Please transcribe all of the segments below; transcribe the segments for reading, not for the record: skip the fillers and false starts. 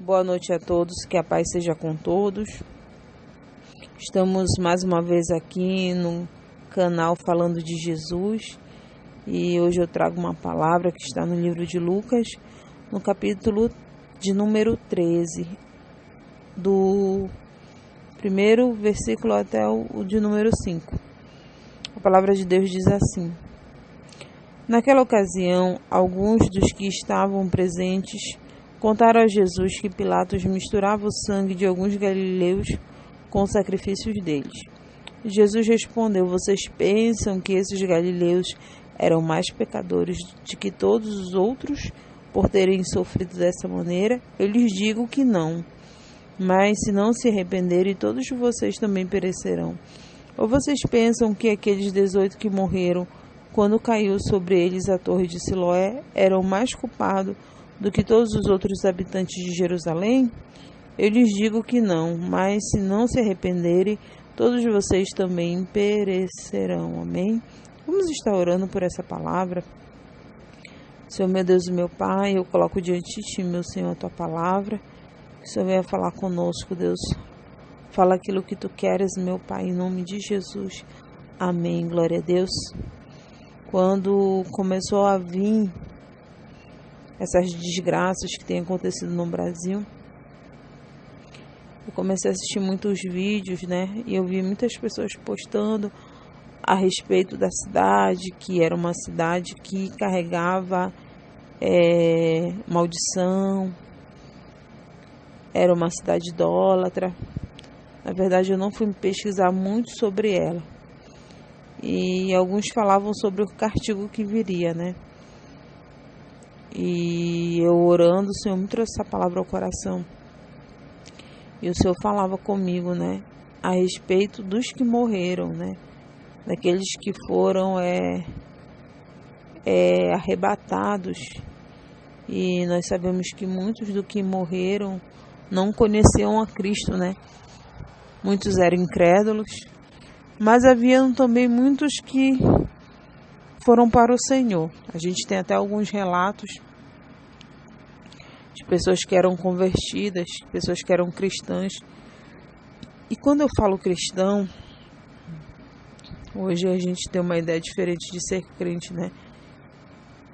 Boa noite a todos, que a paz seja com todos. Estamos mais uma vez aqui no canal falando de Jesus e hoje eu trago uma palavra que está no livro de Lucas, no capítulo de número 13, do primeiro versículo até o de número 5. A palavra de Deus diz assim: Naquela ocasião, alguns dos que estavam presentes contaram a Jesus que Pilatos misturava o sangue de alguns galileus com os sacrifícios deles. Jesus respondeu: Vocês pensam que esses galileus eram mais pecadores do que todos os outros por terem sofrido dessa maneira? Eu lhes digo que não. Mas se não se arrependerem, todos vocês também perecerão. Ou vocês pensam que aqueles 18 que morreram quando caiu sobre eles a torre de Siloé eram mais culpados do que todos os outros habitantes de Jerusalém? Eu lhes digo que não, mas se não se arrependerem, todos vocês também perecerão. Amém? Vamos estar orando por essa palavra. Senhor, meu Deus e meu Pai, eu coloco diante de Ti, meu Senhor, a Tua palavra. Que o Senhor venha falar conosco, Deus. Fala aquilo que Tu queres, meu Pai, em nome de Jesus. Amém. Glória a Deus. Quando começou a vir essas desgraças que têm acontecido no Brasil, eu comecei a assistir muitos vídeos, né? E eu vi muitas pessoas postando a respeito da cidade, que era uma cidade que carregava maldição, era uma cidade idólatra. Na verdade, eu não fui pesquisar muito sobre ela. E alguns falavam sobre o castigo que viria, né? E eu orando, o Senhor me trouxe essa palavra ao coração. E o Senhor falava comigo, né? A respeito dos que morreram, né? Daqueles que foram arrebatados. E nós sabemos que muitos do que morreram não conheciam a Cristo, né? Muitos eram incrédulos. Mas haviam também muitos que foram para o Senhor. A gente tem até alguns relatos de pessoas que eram convertidas, pessoas que eram cristãs. E quando eu falo cristão, hoje a gente tem uma ideia diferente de ser crente, né?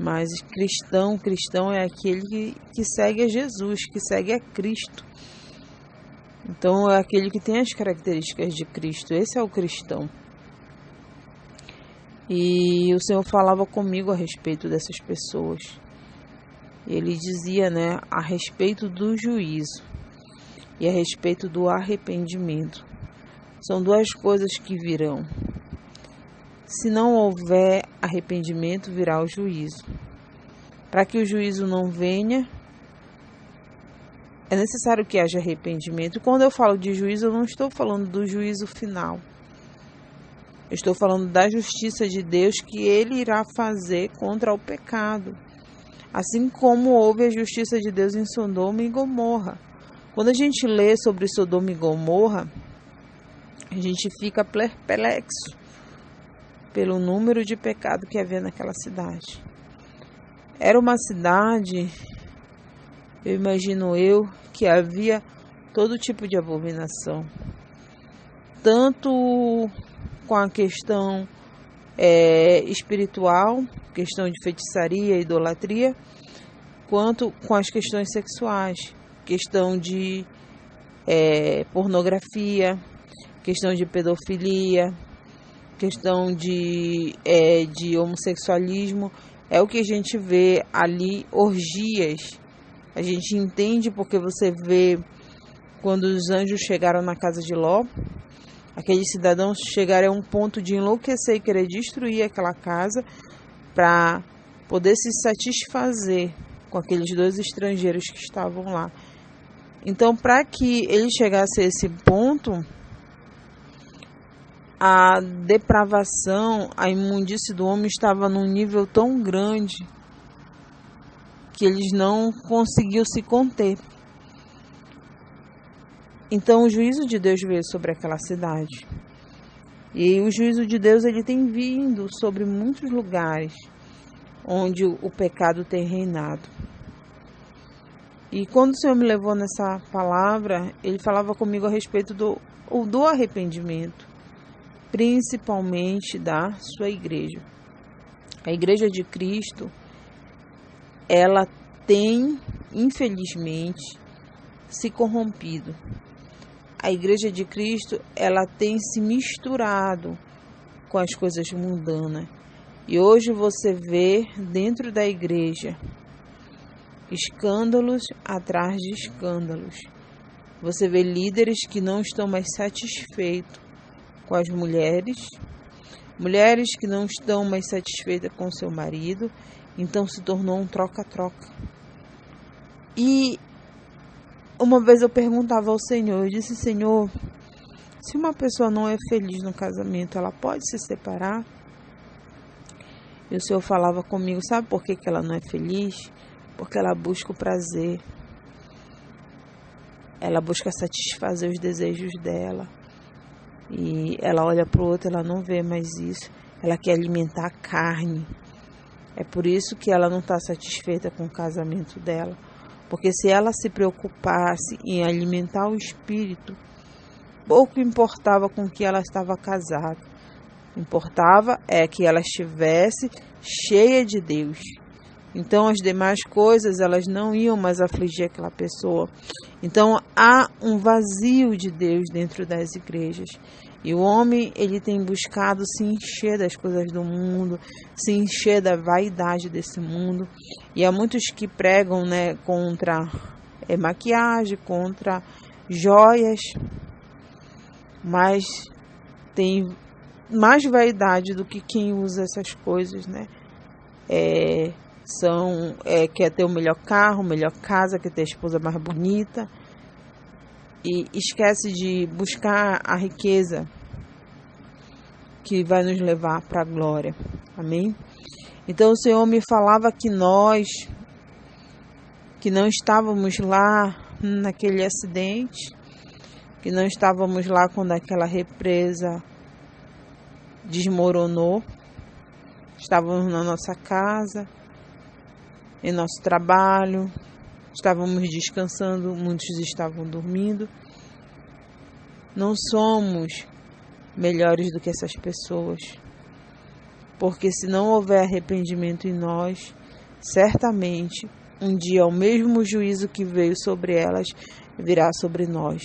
Mas cristão é aquele que segue a Jesus, que segue a Cristo. Então é aquele que tem as características de Cristo. Esse é o cristão. E o Senhor falava comigo a respeito dessas pessoas. Ele dizia, né, a respeito do juízo e a respeito do arrependimento. São duas coisas que virão. Se não houver arrependimento, virá o juízo. Para que o juízo não venha, é necessário que haja arrependimento. E quando eu falo de juízo, eu não estou falando do juízo final. Eu estou falando da justiça de Deus que Ele irá fazer contra o pecado. Assim como houve a justiça de Deus em Sodoma e Gomorra. Quando a gente lê sobre Sodoma e Gomorra, a gente fica perplexo pelo número de pecado que havia naquela cidade. Era uma cidade, eu imagino que havia todo tipo de abominação. Tanto com a questão espiritual, questão de feitiçaria, idolatria, quanto com as questões sexuais, questão de pornografia, questão de pedofilia, questão de homossexualismo. É o que a gente vê ali, orgias. A gente entende porque você vê quando os anjos chegaram na casa de Ló, aqueles cidadãos chegaram a um ponto de enlouquecer e querer destruir aquela casa para poder se satisfazer com aqueles dois estrangeiros que estavam lá. Então, para que ele chegasse a esse ponto, a depravação, a imundície do homem estava num nível tão grande que eles não conseguiam se conter. Então o juízo de Deus veio sobre aquela cidade. E o juízo de Deus ele tem vindo sobre muitos lugares onde o pecado tem reinado. E quando o Senhor me levou nessa palavra, Ele falava comigo a respeito do arrependimento, principalmente da sua igreja. A igreja de Cristo, ela tem, infelizmente, se corrompido. A igreja de Cristo, ela tem se misturado com as coisas mundanas. E hoje você vê dentro da igreja escândalos atrás de escândalos. Você vê líderes que não estão mais satisfeitos com as mulheres, mulheres que não estão mais satisfeitas com seu marido, então se tornou um troca-troca. E uma vez eu perguntava ao Senhor, eu disse: Senhor, se uma pessoa não é feliz no casamento, ela pode se separar? E o Senhor falava comigo: sabe por que ela não é feliz? Porque ela busca o prazer. Ela busca satisfazer os desejos dela. E ela olha para o outro, ela não vê mais isso. Ela quer alimentar a carne. É por isso que ela não está satisfeita com o casamento dela. Porque se ela se preocupasse em alimentar o espírito, pouco importava com que ela estava casada. Importava é que ela estivesse cheia de Deus. Então as demais coisas, elas não iam mais afligir aquela pessoa. Então há um vazio de Deus dentro das igrejas. E o homem, ele tem buscado se encher das coisas do mundo, se encher da vaidade desse mundo. E há muitos que pregam, contra maquiagem, contra joias, mas tem mais vaidade do que quem usa essas coisas, quer ter o melhor carro, melhor casa, quer ter a esposa mais bonita e esquece de buscar a riqueza que vai nos levar para a glória. Amém? Então o Senhor me falava que nós, que não estávamos lá naquele acidente, que não estávamos lá quando aquela represa desmoronou, estávamos na nossa casa, em nosso trabalho, estávamos descansando, muitos estavam dormindo. Não somos melhores do que essas pessoas, porque se não houver arrependimento em nós, certamente um dia o mesmo juízo que veio sobre elas virá sobre nós.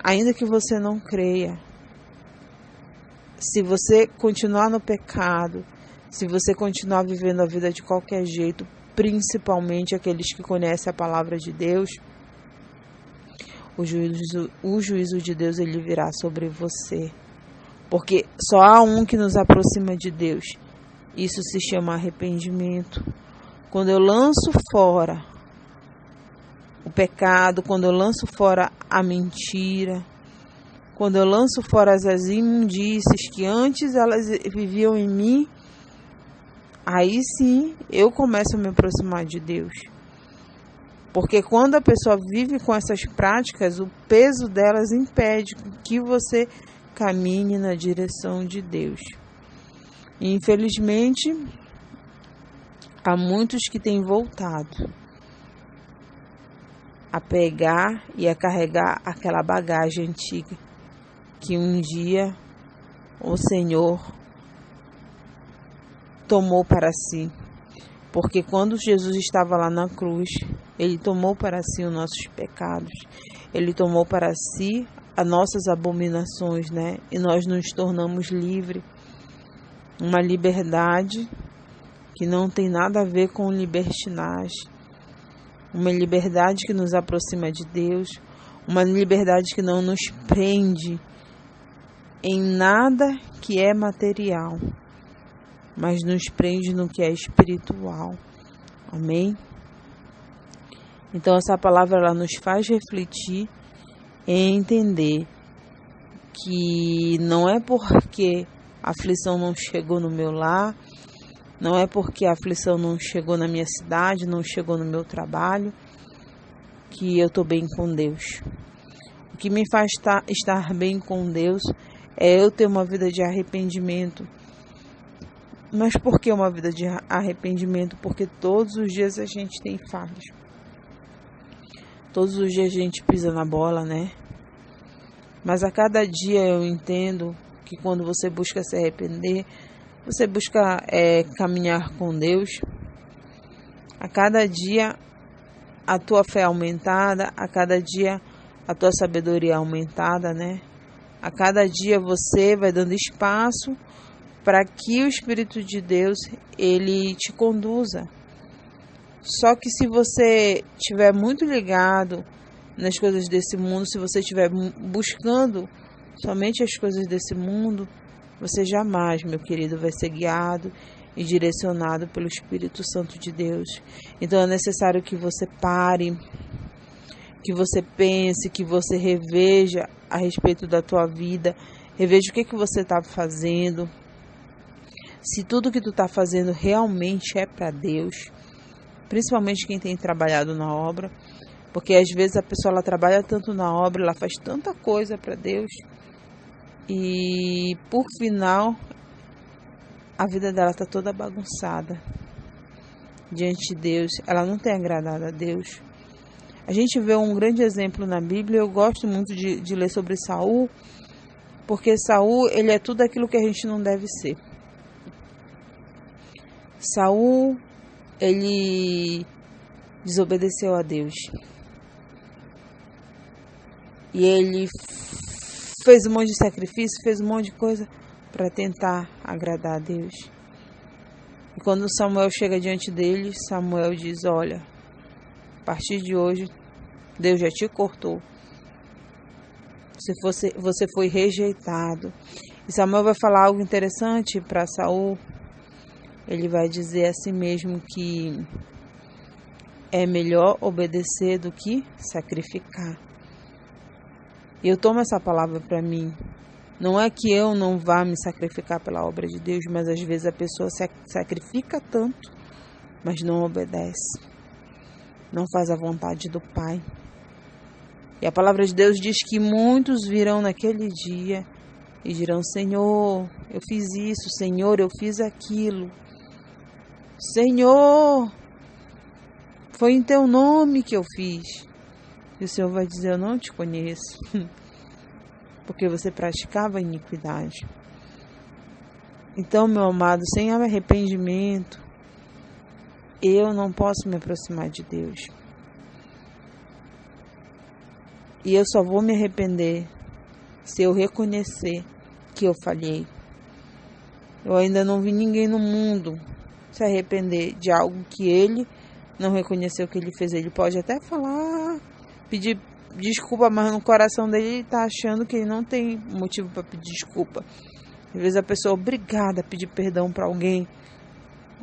Ainda que você não creia, se você continuar no pecado, se você continuar vivendo a vida de qualquer jeito, principalmente aqueles que conhecem a palavra de Deus, o juízo de Deus, ele virá sobre você. Porque só há um que nos aproxima de Deus. Isso se chama arrependimento. Quando eu lanço fora o pecado, quando eu lanço fora a mentira, quando eu lanço fora as imundícies que antes elas viviam em mim, aí sim eu começo a me aproximar de Deus. Porque quando a pessoa vive com essas práticas, o peso delas impede que você caminhe na direção de Deus. E, infelizmente, há muitos que têm voltado a pegar e a carregar aquela bagagem antiga que um dia o Senhor tomou para si. Porque quando Jesus estava lá na cruz, Ele tomou para si os nossos pecados. Ele tomou para si as nossas abominações, E nós nos tornamos livres. Uma liberdade que não tem nada a ver com libertinagem. Uma liberdade que nos aproxima de Deus. Uma liberdade que não nos prende em nada que é material, mas nos prende no que é espiritual. Amém? Então essa palavra ela nos faz refletir e entender que não é porque a aflição não chegou no meu lar, não é porque a aflição não chegou na minha cidade, não chegou no meu trabalho, que eu estou bem com Deus. O que me faz estar bem com Deus é eu ter uma vida de arrependimento. Mas por que uma vida de arrependimento? Porque todos os dias a gente tem falhas. Todos os dias a gente pisa na bola, né? Mas a cada dia eu entendo que quando você busca se arrepender, você busca caminhar com Deus. A cada dia a tua fé é aumentada, a cada dia a tua sabedoria é aumentada, né? A cada dia você vai dando espaço para que o Espírito de Deus ele te conduza. Só que se você estiver muito ligado nas coisas desse mundo, se você estiver buscando somente as coisas desse mundo, você jamais, meu querido, vai ser guiado e direcionado pelo Espírito Santo de Deus. Então é necessário que você pare, que você pense, que você reveja a respeito da tua vida, reveja o que você está fazendo, se tudo que tu está fazendo realmente é para Deus, principalmente quem tem trabalhado na obra, porque às vezes a pessoa ela trabalha tanto na obra, ela faz tanta coisa para Deus e por final a vida dela está toda bagunçada diante de Deus, ela não tem agradado a Deus. A gente vê um grande exemplo na Bíblia. Eu gosto muito de ler sobre Saul, porque Saul ele é tudo aquilo que a gente não deve ser. Saul ele desobedeceu a Deus e ele fez um monte de sacrifício, fez um monte de coisa para tentar agradar a Deus. E quando Samuel chega diante dele, Samuel diz: olha, a partir de hoje Deus já te cortou, você foi rejeitado. E Samuel vai falar algo interessante para Saul. Ele vai dizer a si mesmo que é melhor obedecer do que sacrificar. E eu tomo essa palavra para mim. Não é que eu não vá me sacrificar pela obra de Deus, mas às vezes a pessoa se sacrifica tanto, mas não obedece. Não faz a vontade do Pai. E a palavra de Deus diz que muitos virão naquele dia e dirão: Senhor, eu fiz isso, Senhor, eu fiz aquilo. Senhor, foi em teu nome que eu fiz. E o Senhor vai dizer: eu não te conheço, porque você praticava iniquidade. Então, meu amado, sem arrependimento, eu não posso me aproximar de Deus. E eu só vou me arrepender se eu reconhecer que eu falhei. Eu ainda não vi ninguém no mundo se arrepender de algo que ele não reconheceu que ele fez. Ele pode até falar, pedir desculpa, mas no coração dele ele está achando que ele não tem motivo para pedir desculpa. Às vezes a pessoa é obrigada a pedir perdão para alguém,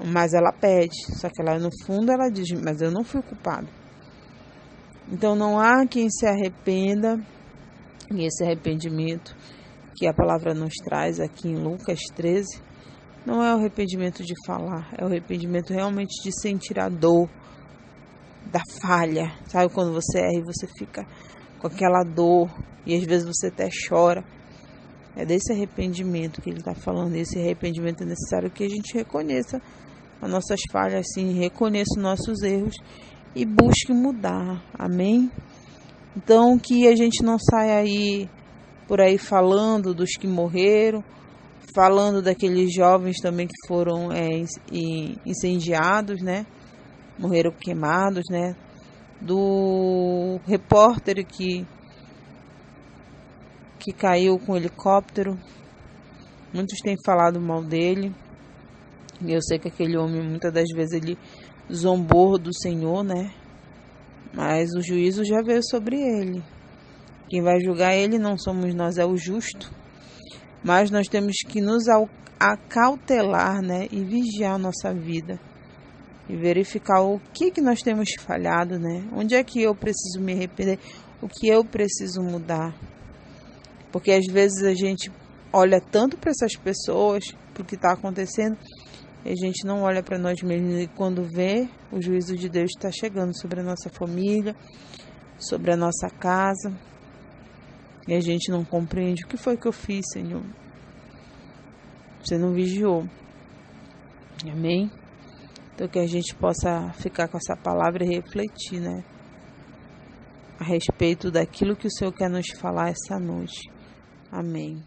mas ela pede, só que ela no fundo ela diz: mas eu não fui culpado. Então não há quem se arrependa, e esse arrependimento que a palavra nos traz aqui em Lucas 13, não é o arrependimento de falar, é o arrependimento realmente de sentir a dor da falha. Sabe quando você erra e você fica com aquela dor e às vezes você até chora? É desse arrependimento que ele está falando. Esse arrependimento é necessário que a gente reconheça as nossas falhas, sim, reconheça os nossos erros e busque mudar. Amém? Então, que a gente não saia aí por aí falando dos que morreram, falando daqueles jovens também que foram incendiados, né? Morreram queimados, né? Do repórter que caiu com o helicóptero. Muitos têm falado mal dele. E eu sei que aquele homem, muitas das vezes, ele zombou do Senhor, né? Mas o juízo já veio sobre ele. Quem vai julgar ele não somos nós, é o justo. Mas nós temos que nos acautelar, né? E vigiar a nossa vida. E verificar o que nós temos falhado, né? Onde é que eu preciso me arrepender? O que eu preciso mudar? Porque às vezes a gente olha tanto para essas pessoas, para o que está acontecendo, e a gente não olha para nós mesmos. E quando vê, o juízo de Deus está chegando sobre a nossa família, sobre a nossa casa. E a gente não compreende. O que foi que eu fiz, Senhor? Você não vigiou. Amém? Então que a gente possa ficar com essa palavra e refletir, né? a respeito daquilo que o Senhor quer nos falar essa noite. Amém.